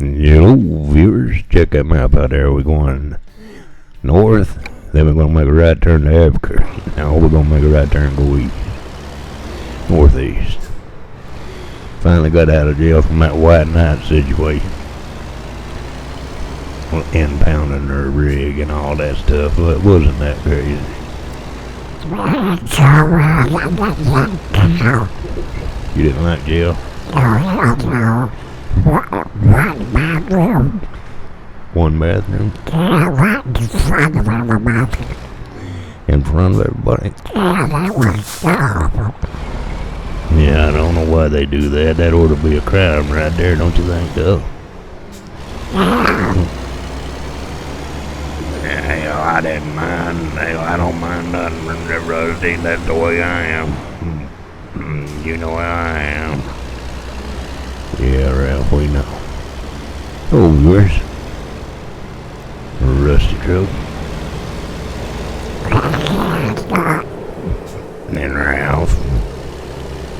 Hello, viewers. Check that map out there. We're going north, then we're going to make a right turn to Albuquerque. Now we're going to make a right turn and go east. Northeast. Finally got out of jail from that white knight situation. Impounding their rig and all that stuff. Well, it wasn't that crazy. You didn't like jail? One bathroom? In front of everybody? Yeah, I don't know why they do that. That ought to be a crime right there, don't you think, though? Hell, I didn't mind. Hell, I don't mind nothing from the Rusty. That's the way I am. You know how I am. Yeah, Ralph, we know. Oh, yours. Rusty truck. And then Ralph.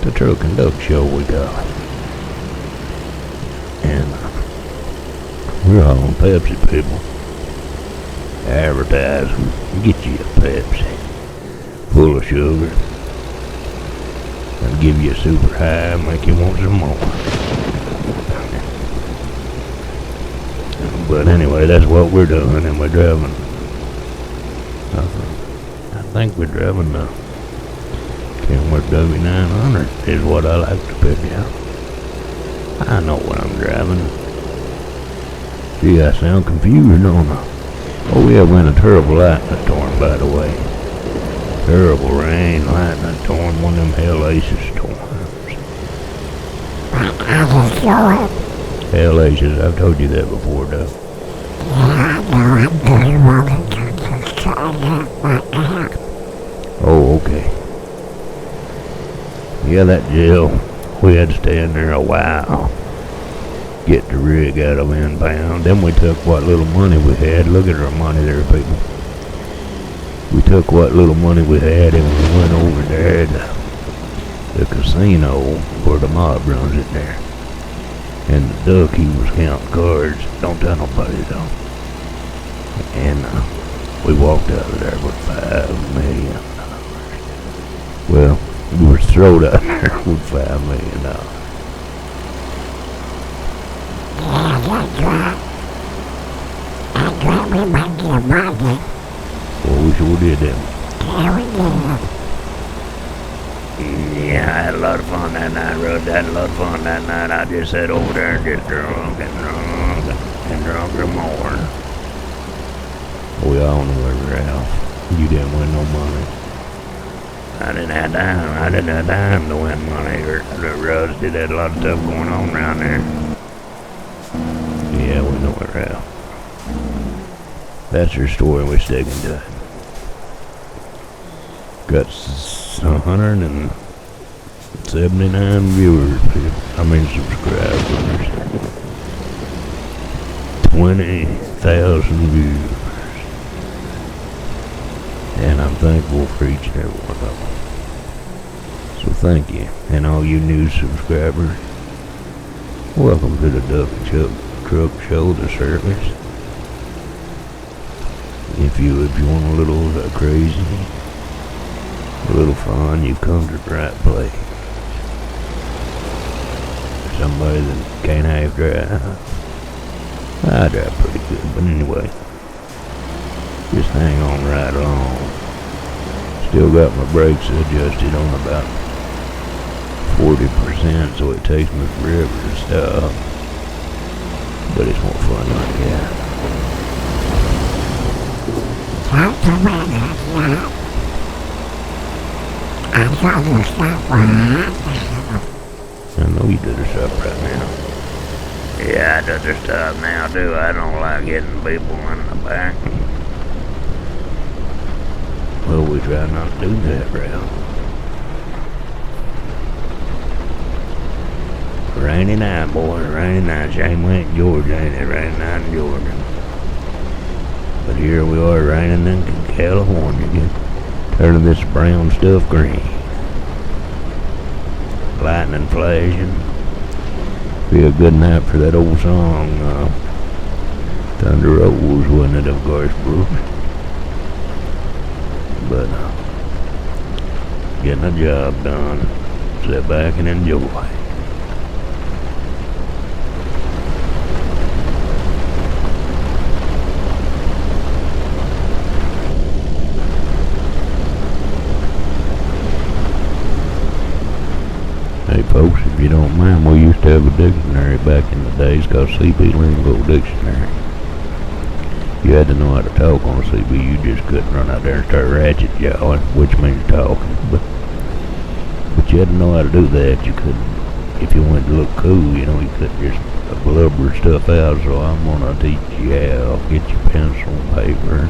The Truck and Duck Show we got. And we're all on Pepsi, people. Advertising. Get you a Pepsi. Full of sugar. And give you a super high and make you want some more. But anyway, that's what we're doing, and we're driving. I think we're driving the Kenworth W900 is what I like to pick out. I know what I'm driving. Gee, I sound confused, don't I? Oh yeah, when a terrible lightning storm, by the way. Terrible rain, lightning storm, one of them hellacious storms. Hellacious, I've told you that before, though. Oh, okay. Yeah, that jail, we had to stay in there a while. Get the rig out of impound. Then we took what little money we had. Look at our money there, people. We took what little money we had and we went over there to the casino where the mob runs it there. And the duck, he was counting cards. Don't tell nobody though. And we walked out of there with $5 million. Well, we were thrown out there with $5 million. Yeah, that's right. I'm glad we made your money. Well, we sure did that. Yeah, we did. Yeah, I had a lot of fun that night, Rudd. I had a lot of fun that night. I just sat over there and just drunk and drunk and drunk some more. We all know where we're at. You didn't win no money. I didn't have time. I didn't have time to win money. Rudd did had a lot of stuff going on around there. Yeah, we know where we're at. That's her story, and we're sticking to it. Got 179 viewers, subscribers. 20,000 views. And I'm thankful for each and every one of them. So thank you. And all you new subscribers, welcome to the Duck Truck Show, the service. If you want a little crazy, a little fun, you've come to the right place. Somebody that can't half drive. I drive pretty good, but anyway, just hang on right along. Still got my brakes adjusted on about 40%, so it takes me forever to stop. But it's more fun like that. That's the weather, yeah. I'm going to stop right. I know you do the stuff right now. Yeah, I do the stuff now, too. I don't like hitting people in the back. Well, we try not to do that, Ralph. Rainy night, boys. Rainy night. Shame we ain't Georgia, ain't it? Rainy night in Georgia. But here we are, raining in California again. Turning this brown stuff green. Lightning flashing. Be a good night for that old song, Thunder Rolls, wasn't it, of course, Brooks? But, getting a job done. Sit back and enjoy. Hey folks, if you don't mind, we used to have a dictionary back in the days called CB Lingo Dictionary. You had to know how to talk on a CB. You just couldn't run out there and start ratchet jawing, which means talking. But you had to know how to do that. You couldn't, if you wanted to look cool, you know, you couldn't just blubber stuff out. So I'm gonna teach you how. Get your pencil and paper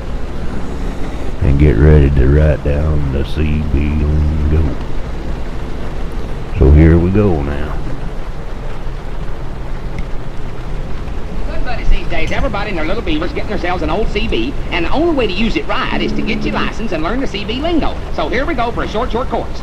and get ready to write down the CB Lingo. So here we go now. Good buddies these days, everybody and their little beavers getting themselves an old CB, and the only way to use it right is to get your license and learn the CB lingo. So here we go for a short course.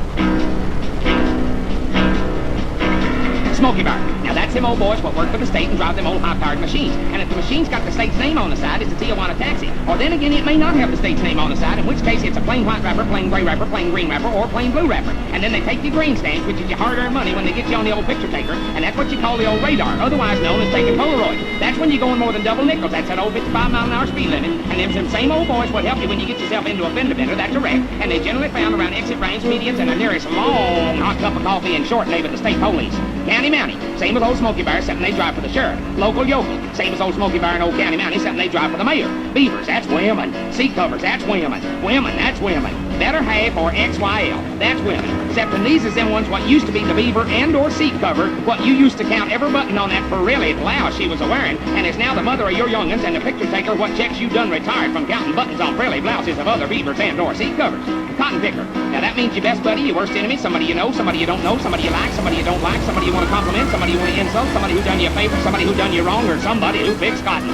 Smoky Bar. Now that's them old boys what work for the state and drive them old high-powered machines. And if the machine's got the state's name on the side, it's a Tijuana taxi. Or then again, it may not have the state's name on the side, in which case it's a plain white wrapper, plain gray wrapper, plain green wrapper, or plain blue wrapper. And then they take your green stamps, which is your hard-earned money when they get you on the old picture taker, and that's what you call the old radar, otherwise known as taking Polaroid. That's when you're going more than double nickels. That's that old 55-mile-an-hour speed limit. And them same old boys will help you when you get yourself into a fender bender, that's a wreck. And they're generally found around exit ramps, medians, and the nearest long hot cup of coffee and short name of the state police. County Mountie, same as old Smoky Bar, except they drive for the sheriff. Local yokel, same as old Smoky Bar and old County Mountie, except they drive for the mayor. Beavers, that's women. Seat covers, that's women. Women, that's women. Better half or XYL, that's women. Except in these is them ones what used to be the beaver and or seat cover, what you used to count every button on that frilly blouse she was a-wearing, and it's now the mother of your young'uns and the picture taker what checks you done retired from counting buttons on frilly blouses of other beavers and or seat covers. Cotton picker. Now that means your best buddy, your worst enemy, somebody you know, somebody you don't know, somebody you like, somebody you don't like, somebody you want to compliment, somebody you want to insult, somebody who done you a favor, somebody who done you wrong, or somebody who picks cotton.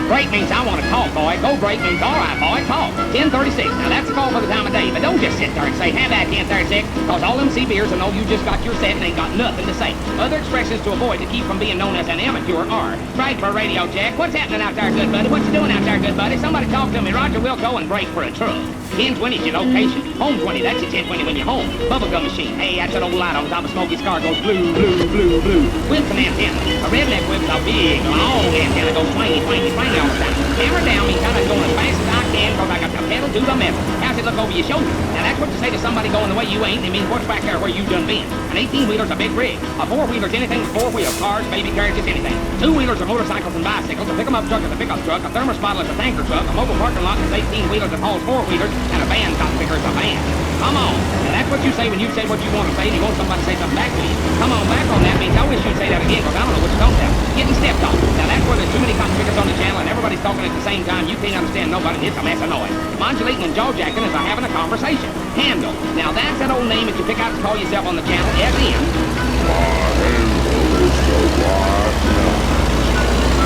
Break means I want to talk, boy. Go break means all right, boy, talk. 10:36. Now that's a call for the time of day, but don't just sit there and say, have that 10:36, because all them CBers will know you just got your set and ain't got nothing to say. Other expressions to avoid to keep from being known as an amateur are break for a radio check. What's happening out there, good buddy? What you doing out there, good buddy? Somebody talk to me. Roger Wilco and break for a truck. 10:20 is your location. Home 20, that's your 10:20 when you're home. Bubblegum machine. Hey, that's an old light on top of Smokey's car goes blue, blue, blue, blue. Whip's an antenna. A redneck whip is a big, long antenna goes twangy, twangy, twangy all the time. Hammer down means I'm going as fast as I can because I got the pedal to the metal. How's it look over your shoulder? Now that's what you say to somebody going the way you ain't. It means what's back there where you done been. An 18-wheeler's a big rig. A 4-wheeler's anything with 4 wheels. Cars, baby carriages, anything. 2-wheelers are motorcycles and bicycles. A pick-em-up truck is a pickup truck. A thermos bottle is a tanker truck. A mobile parking lot is 18-wheelers that hauls 4-wheelers. And a van cotton picker is a van. Come on. Now that's what you say when you say what you want to say and you want somebody to say something back to you. Come on back on that means I wish you'd say that again because I don't know what you're talking about. Getting stepped on. Now that's where there's too many cotton pickers on the channel and everybody's talking at the same time. You can't understand nobody. It's a mess of noise. Modulating and jaw jacking is having a conversation. Handle. Now that's that old name that you pick out to call yourself on the channel as in.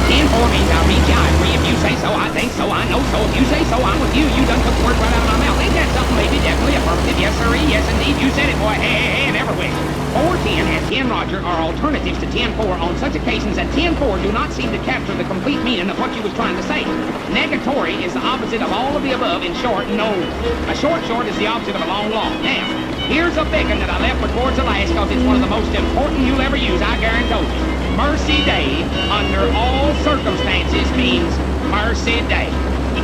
10-4 means I reach you, I agree. If you say so, I think so, I know so. If you say so, I'm with you. You done took the words right out of my mouth. Ain't that something? Maybe, definitely, affirmative, yes sirree, yes indeed. You said it, boy. Hey, hey, hey, and every way. 410 and 10 Roger are alternatives to 10-4 on such occasions that 10-4 do not seem to capture the complete meaning of what you was trying to say. Negatory is the opposite of all of the above. In short, no. A short is the opposite of a long. Now, here's a big one that I left for towards the last because it's one of the most important you'll ever use, I guarantee you. Mercy Day, under all circumstances, means Mercy Day.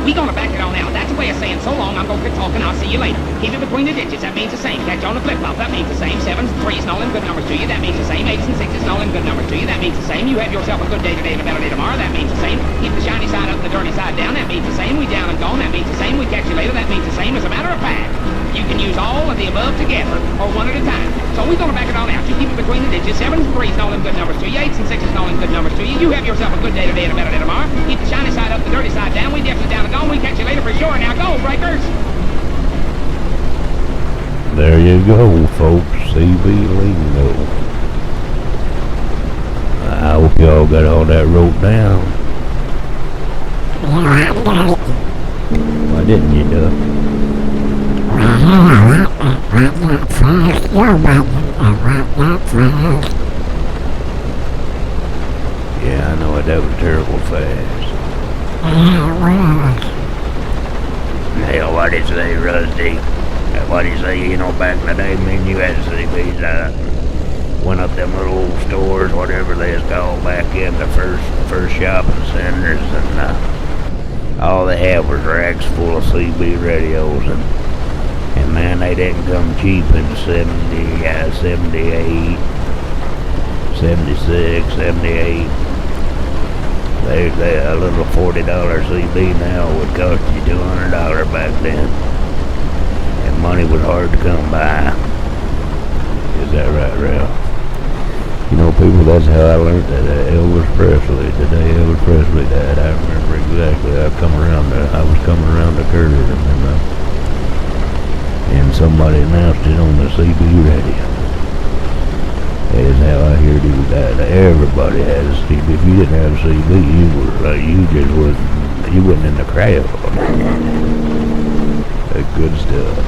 We gonna back it on out. That's a way of saying so long, I'm gonna quit talking, I'll see you later. Keep it between the ditches, that means the same. Catch on the flip-flop, that means the same. 7s and 3s and all them good numbers to you, that means the same. 8s and 6s and all them good numbers to you, that means the same. You have yourself a good day today and a better day tomorrow, that means the same. Keep the shiny side up and the dirty side down, that means the same. We down and gone, that means the same. We catch you later, that means the same. As a matter of fact, you can use all of the above together or one at a time. So we're gonna back it on out. You keep it between the ditches. 7s and 3s and all them good numbers to you. 8s and 6s and all them good numbers to you. You have yourself a good day today and a better day tomorrow. Keep the shiny side up, the dirty side down. We definitely down and gone. We catch you later for sure. Now go, breakers. There you go, folks. CB Lingo. I hope y'all got all that wrote down. Why didn't you, Duck? Yeah, I know it. That was terrible fast. Yeah, it was. Hell, what did you say, Rusty? What did you say, you know, back in the day, me and you had CBs, went up them little old stores, whatever they was called back in the first shopping centers, and all they had was racks full of CB radios, and man, they didn't come cheap in the 78, 76, 78. They a little $40 CB now would cost you $200 back then, and money was hard to come by. Is that right, Ralph? You know, people, that's how I learned that Elvis Presley, the day Elvis Presley died, I remember exactly. I was coming around the curve, and somebody announced it on the CB radio. That is how I heard he died. Everybody had a CB. If you didn't have a CB, you wasn't in the crowd. That good stuff.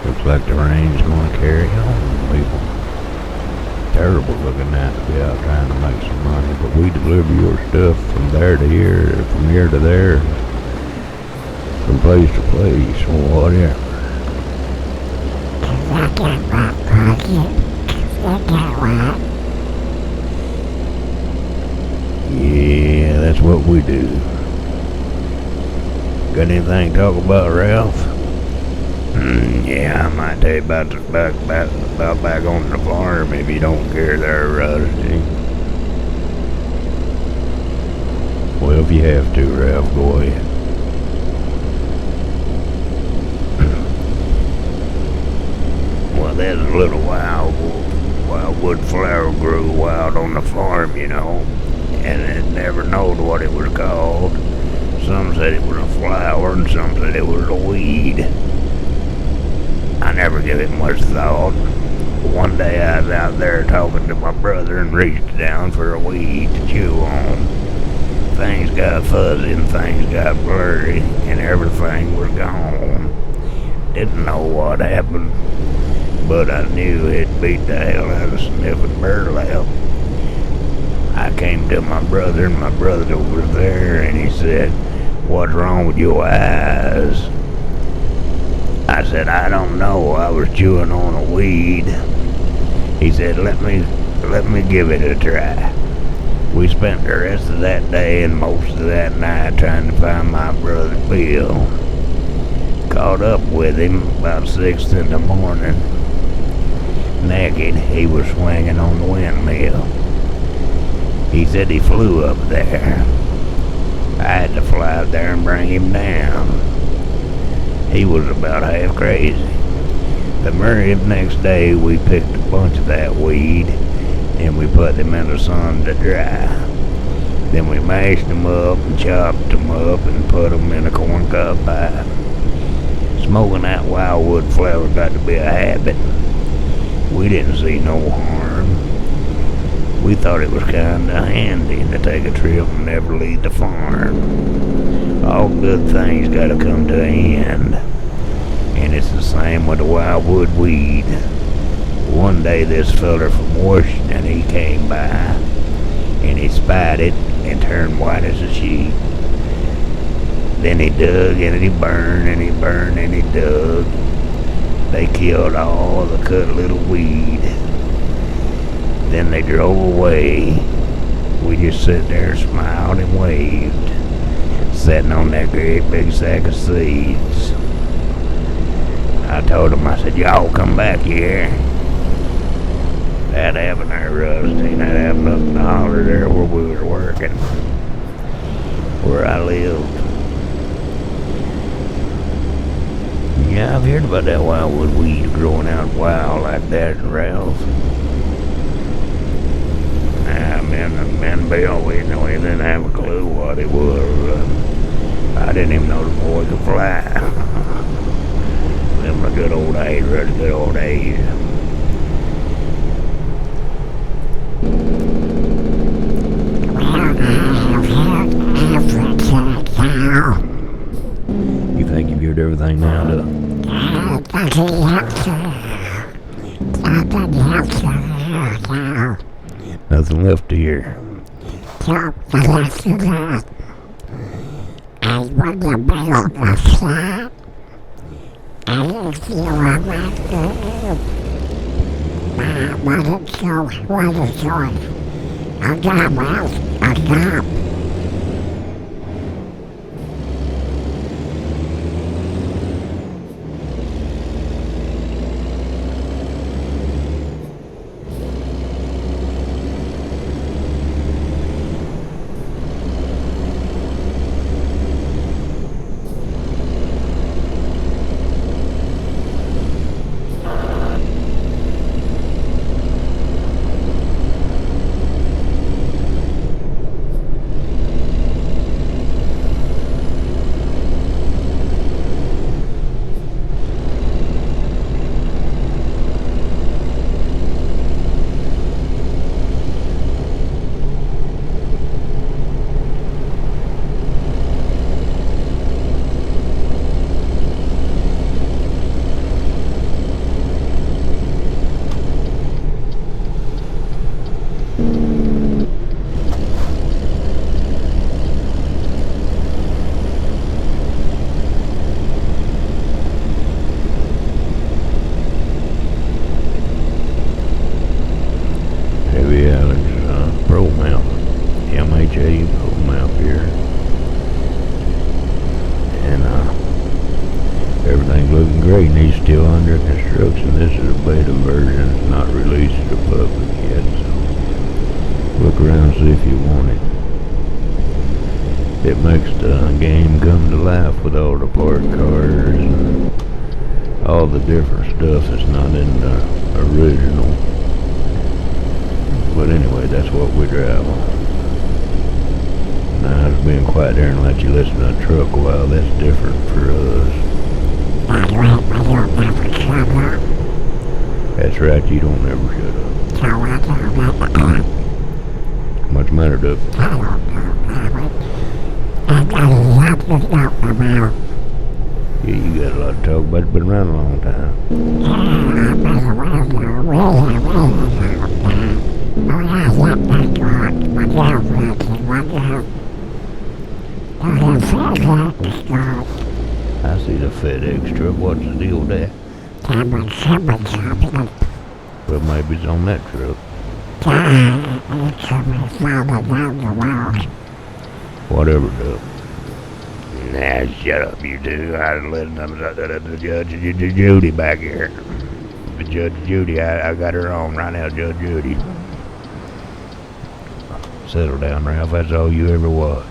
Looks like the rain's going to carry on, people. Terrible looking out to be out trying to make some money, but we deliver your stuff from there to here, from here to there, from place to place, or whatever. Yeah, that's what we do. Got anything to talk about, Ralph? Yeah, I might tell you about back on the farm if you don't care there, Rusty. Well, if you have to, Ralph, go ahead. Well, there's a little wildwood flower grew wild on the farm, you know, and it never knowed what it was called. Some said it was a flower, and some said it was a weed. I never give it much thought. One day I was out there talking to my brother and reached down for a weed to chew on. Things got fuzzy and things got blurry, and everything was gone. Didn't know what happened, but I knew it beat the hell out of sniffing burlap. I came to my brother, and my brother was there, and he said, "What's wrong with your eyes?" I said, "I don't know. I was chewing on a weed." He said, let me give it a try. We spent the rest of that day and most of that night trying to find my brother Bill. Caught up with him about 6 in the morning. Naked, he was swinging on the windmill. He said he flew up there. I had to fly up there and bring him down. He was about half crazy. The very next day, we picked a bunch of that weed and we put them in the sun to dry. Then we mashed them up and chopped them up and put them in a corncob pipe. Smoking that wildwood flower got to be a habit. We didn't see no harm. We thought it was kinda handy to take a trip and never leave the farm. All good things gotta come to an end. And it's the same with the wildwood weed. One day this feller from Washington, he came by, and he spied it and turned white as a sheet. Then he dug and he burned and he burned and he dug. They killed all the cut little weed. Then they drove away. We just sat there and smiled and waved, sitting on that great big sack of seeds. I told him, I said, y'all come back here. That happened there, Rusty. That happened up in the holler there where we was working, where I lived. Yeah, I've heard about that wildwood weed growing out wild like that, Ralph. and Bill, we didn't have a clue what it was. I didn't even know the boy could fly. Them the good old days, really good old days. You think you've heard everything now, Duck? Nothing left to hear. And when the bell was flat, I didn't feel like that. I wasn't sure what it was. I got out, I got. Pro mount, MHApro mount here, and everything's looking great, and he's still under construction. This is a beta version, it's not released to the public yet, so look around and see if you want it. It makes the game come to life with all the parked cars and all the different stuff that's not in the original. But anyway, that's what we drive on. Now, it's being quiet there and let you listen to the truck a while, that's different for us. That's right, you don't ever shut up. What's the matter, Duck? Yeah, you got a lot to talk about. It's been around a long time. I see the FedEx truck. What's the deal with that? Well, maybe it's on that truck. Whatever, Duck. Nah, shut up, you two. I'd let the Judge Judy back here. The Judge Judy, I got her on right now, Judge Judy. Settle down, Ralph. That's all you ever was.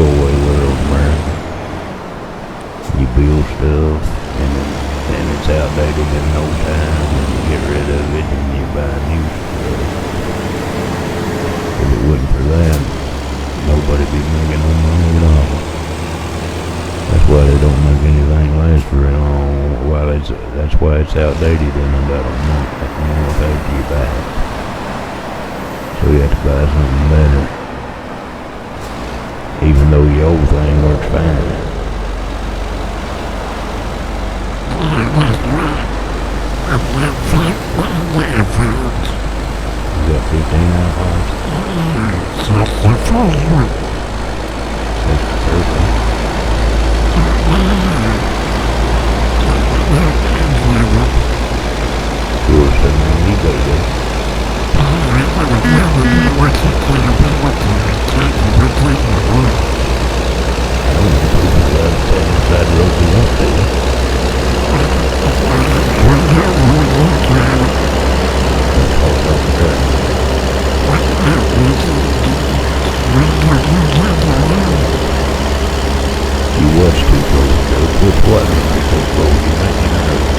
throwaway world, America. You build stuff, and it's outdated in no time, and you get rid of it, and you buy new stuff. If it wasn't for that, nobody'd be making no money at all. That's why they don't make anything last very long. That's why it's outdated in about a month after you buy it. So you have to buy something better. Even though the old thing works fine. You got 15 iPhones? Just the first one. That's the first one. Cool, so now you go there. I don't know if people allowed to stand inside the road if you want to. That's all about the truck. You watch too close, Joe. Quit watching me so close. You make me nervous.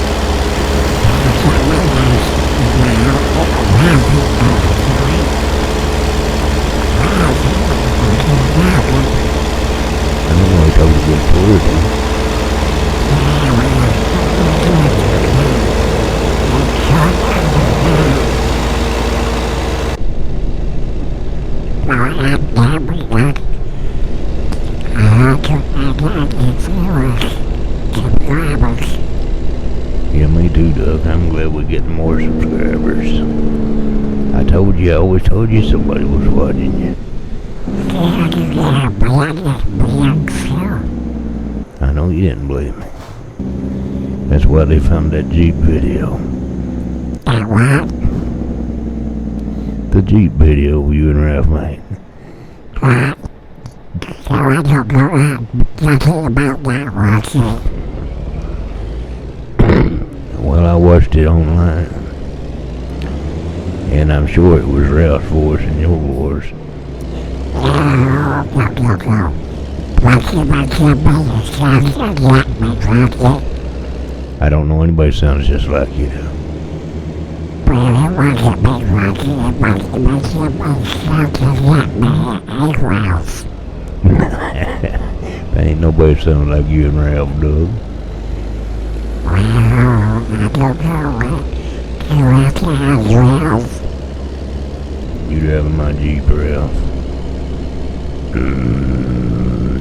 I don't know if I was good towards you. Yeah, me too, Doug. I'm glad we're getting more subscribers. I always told you somebody was watching you. I know you didn't believe me. That's why they found that Jeep video. That what? The Jeep video you and Ralph made. What? So I don't know nothing about that, was it? Well, I watched it online. And I'm sure it was Ralph's voice and your voice. No. What's about somebody sounds like me, was it? I don't know anybody sounds just like you do. Well, it wasn't me, was it? It must have been somebody sounds like me as well. There ain't nobody sounding like you and Ralph, Doug. Well, I don't know what you have to have, Ralph. You driving my Jeep, Ralph?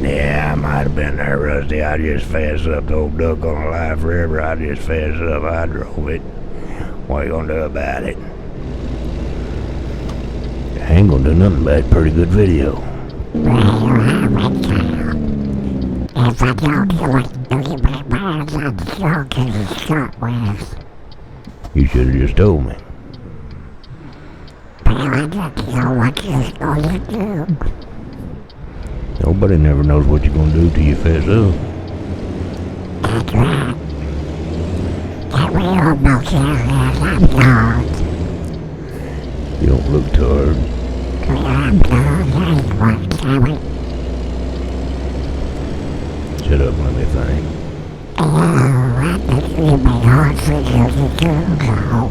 Yeah, I might have been there, Rusty. I just fast up. The old duck gonna lie forever. I just fast up. I drove it. What you gonna do about it? I ain't gonna do nothing about it. Pretty good video. Well, I would if I don't do it, do you make mine on the show to start with? You should have just told me. But I didn't know what you was going to do. Nobody never knows what you're gonna do till you fess up. That's right. That we almost have I'm gone. You don't look tired. I'm gone anyway, Sammy. Shut up, let me think. Oh, that would be hard for you to do, though.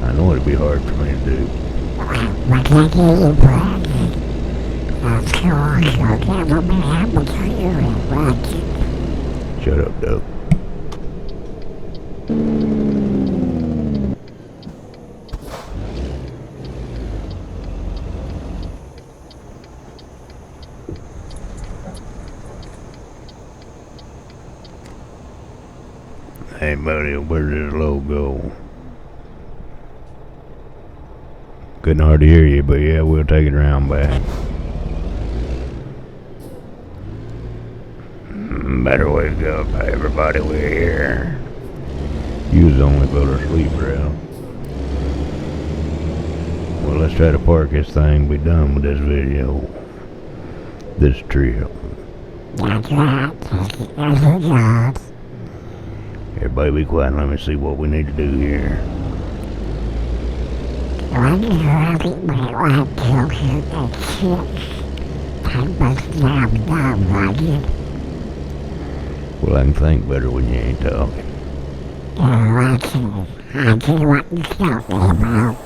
I know it'd be hard for me to do. What can you brag? Of course, you'll never be able to hear it, right? Shut up, Doug. Hey, buddy, where's this logo? Couldn't hardly hear you, but yeah, we'll take it around back. Better wake up, everybody, we're here. You was the only fella asleep, Ralph. Well, let's try to park this thing, be done with this video. This trip. That's right, that's a job. Everybody be quiet and let me see what we need to do here. When you're having my life children at 6, Well, I can think better when you ain't talking. I see what you're talking about.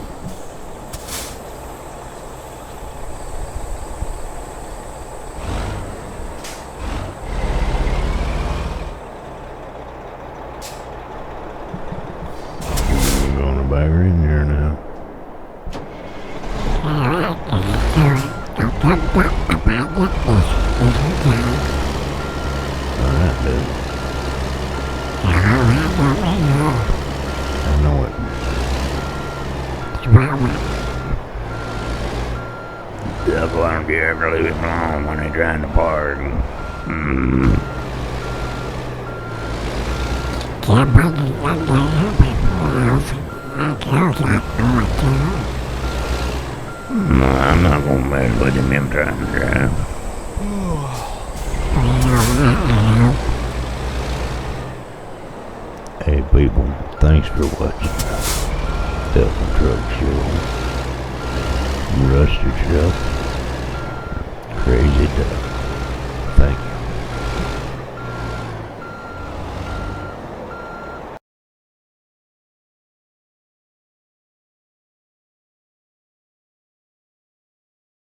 We're gonna bag her in here now. Alright, dude. I know it. That's why I don't care if they leave him alone when they're trying to park. No, I'm not gonna mess with him trying to drive. Hey people, thanks for watching Duck Truck Show. Rusty Truck, Crazy Duck.